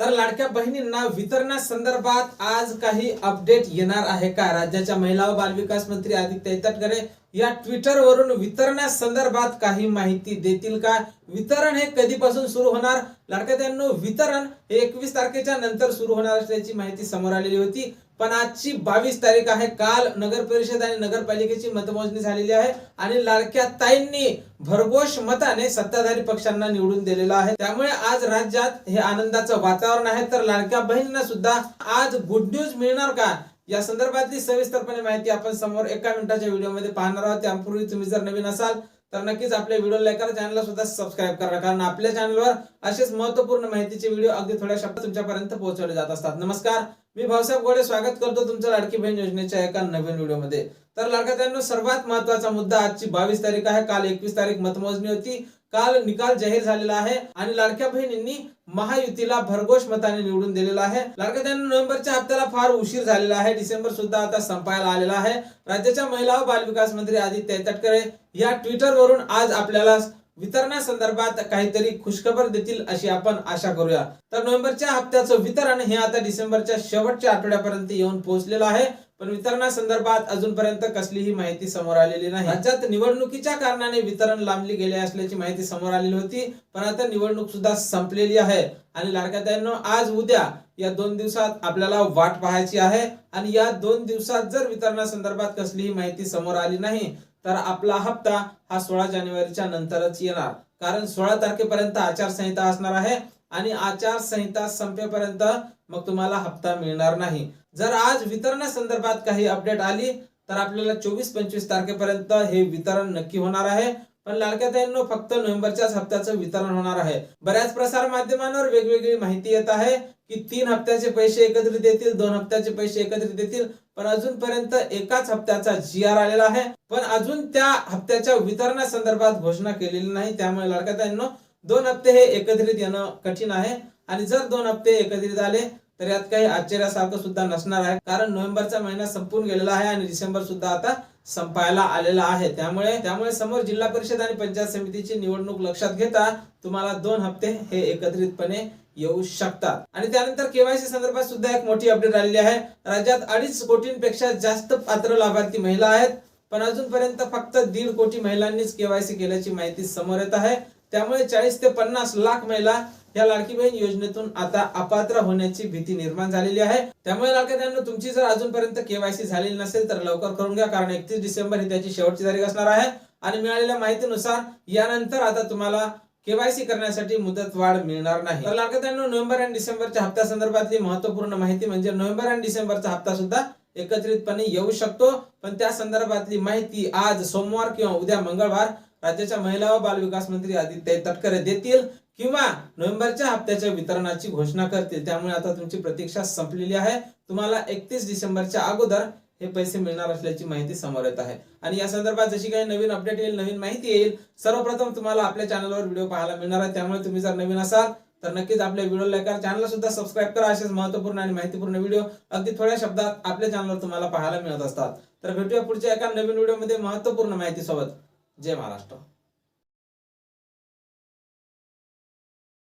तर लाडक्या बहिणींना वितरणासंदर्भात आज काही अपडेट येणार आहे का? राज्याच्या महिला व बालविकास मंत्री आदित्य तटकरे या ट्विटर वरून वितरणासंदर्भात काही माहिती देतील का? वितरण हे कधीपासून सुरू होणार? लाडक्यायांनो, वितरण हे 21 तारखेच्या नंतर सुरू होणार असल्याची माहिती समोर आलेली होती. पण आजची 22 तारीख आहे. काल नगर परिषद आणि नगरपालिकेची मतमोजणी झालेली आहे आणि लाडक्या ताईंनी भरघोष मताने सत्ताधारी पक्षांना निवडून दिलेला आहे. त्यामुळे आज राज्यात हे आनंदाचं वातावरण आहे. तर लाडक्या बहिणींना सुद्धा आज गुड न्यूज मिळणार का, या संदर्भातली सविस्तरपणे माहिती आपण समोर एका मिनिटाच्या व्हिडिओमध्ये पाहणार आहोत. त्यापूर्वी तुम्ही जर नवीन असाल तर नक्कीच आपल्या व्हिडिओ लाईक करा, चॅनलला सुद्धा सबस्क्राईब करा, कारण आपल्या चॅनलवर असेच महत्त्वपूर्ण माहितीचे व्हिडिओ अगदी थोड्या शब्दात तुमच्यापर्यंत पोहोचवले जात असतात. नमस्कार, मी भाऊसाहेब गोडे स्वागत करतो तुमचं लाडकी बहीण योजनेच्या एका नवीन व्हिडिओमध्ये. तर लाडक्यांनो, सर्वात महत्त्वाचा मुद्दा, आजची 22 तारीख आहे. काल 21 तारीख मतमोजणी होती. काल निकाल जाहीर झालेला आहे आणि लाडक्या बहिणींनी महायुतीला भरघोष मताने निवडून दिलेला आहे. लाडक्यांनो, नोव्हेंबरच्या हप्त्याला फार उशीर झालेला आहे. डिसेंबर सुद्धा आता संपायला आलेला आहे. राज्याच्या महिला व बालविकास मंत्री आदित्य तटकरे या ट्विटर वरून आज आपल्याला वितरणासंदर्भात काहीतरी खुशखबर देतील अशी आपण आशा करूया. तर नोव्हेंबरच्या हप्त्याचं वितरण हे आता डिसेंबरच्या शेवटच्या आठवड्यापर्यंत येऊन पोहोचलेलं आहे. पण वितरणासंदर्भात अजूनपर्यंत कसलीही माहिती समोर आलेली नाही. राज्यात निवडणुकीच्या कारणाने वितरण लांबली गेले असल्याची माहिती समोर आलेली होती. पण आता निवडणूक सुद्धा संपलेली आहे आणि लाडक्यांनो, आज उद्या या 2 दिवसात आपल्याला वाट पाहायची आहे. आणि या 2 दिवसात जर वितरणासंदर्भात कसलीही माहिती समोर आली नाही तर आपला हप्ता हा 16 जानेवारीच्या नंतरच येणार. कारण 16 तारखेपर्यंत आचारसंहिता असणार आहे आणि आचारसंहिता संपेपर्यंत मग तुम्हाला हप्ता मिळणार नाही. जर आज वितरणासंदर्भात काही अपडेट आली तर आपल्याला 24-25 तारखेपर्यंत हे वितरण नक्की होणार आहे. पण लाडक्यांनो, फक्त नोव्हेंबरच्याच हप्त्याचं वितरण होणार आहे. बऱ्याच प्रसार माध्यमांवर वेगवेगळी माहिती येत आहे की 3 हप्त्याचे पैसे एकत्रित देतील, 2 हप्त्याचे पैसे एकत्रित देतील. पण अजूनपर्यंत एकाच हप्त्याचा GR आलेला आहे. पण अजून त्या हप्त्याच्या वितरणासंदर्भात घोषणा केलेली नाही. त्यामुळे लाडक्यांनो, 2 हप्ते हे एकत्रित येणं कठीण आहे. आणि जर 2 हप्ते एकत्रित आले तर यात काही आश्चर्यासारखं सुद्धा नसणार आहे, कारण नोव्हेंबरचा महिना संपून गेलेला आहे आणि डिसेंबर सुद्धा आता संपायला आलेला आहे. त्यामुळे समोर जिल्हा परिषद आणि पंचायत समितीची निवडणूक लक्षात घेता तुम्हाला 2 हप्ते हे एकत्रितपणे येऊ शकतात. आणि त्यानंतर केवायसी संदर्भात सुद्धा एक मोठी अपडेट आलेली आहे. राज्यात 2.5 कोटींपेक्षा जास्त पात्र लाभार्थी महिला आहेत. पण अजूनपर्यंत फक्त 1.5 कोटी महिलांनीच केवायसी केल्याची माहिती समोर येत आहे. त्यामुळे 40 ते 50 लाख महिला या लाडकी बहीण योजनेतून आता अपात्र होण्याची भीती निर्माण झालेली आहे. त्यामुळे लाडक्यांनो, तुमची जर अजूनपर्यंत केवायसी झालेली नसेल तर लवकर करून घ्या, कारण 31 डिसेंबर ही त्याची शेवटची तारीख असणार आहे. आणि मिळालेल्या माहितीनुसार यानंतर आता तुम्हाला केवायसी करण्यासाठी मुदतवाढ मिळणार नाही. तर लाडक्यांनो, नोव्हेंबर आणि डिसेंबरच्या हप्त्या संदर्भातली महत्त्वपूर्ण माहिती म्हणजे नोव्हेंबर आणि डिसेंबरचा हप्ता सुद्धा एकत्रितपणे येऊ शकतो. पण त्या संदर्भातली माहिती आज सोमवार किंवा उद्या मंगळवार राज्याच्या महिला व बालविकास मंत्री आदित्य तटकरे देतील किंवा नोव्हेंबरच्या हप्त्याच्या वितरणाची घोषणा करतील. त्यामुळे आता तुमची प्रतीक्षा संपलेली आहे. तुम्हाला 31 डिसेंबरच्या अगोदर हे पैसे मिळणार असल्याची माहिती समोर येत आहे. आणि या संदर्भात जशी काही नवीन अपडेट येईल, नवीन माहिती येईल, सर्वप्रथम तुम्हाला आपल्या चॅनलवर व्हिडिओ पाहायला मिळणार आहे. त्यामुळे तुम्ही जर नवीन असाल तर नक्कीच आपल्या व्हिडिओ लाईक करा, चॅनलला सुद्धा सबस्क्राईब करा. असेच महत्त्वपूर्ण आणि माहितीपूर्ण व्हिडिओ अगदी थोड्या शब्दात आपल्या चॅनलवर तुम्हाला पाहायला मिळत असतात. तर भेटूया पुढच्या एका नवीन व्हिडिओमध्ये महत्त्वपूर्ण माहिती सोबत. जय महाराष्ट्र.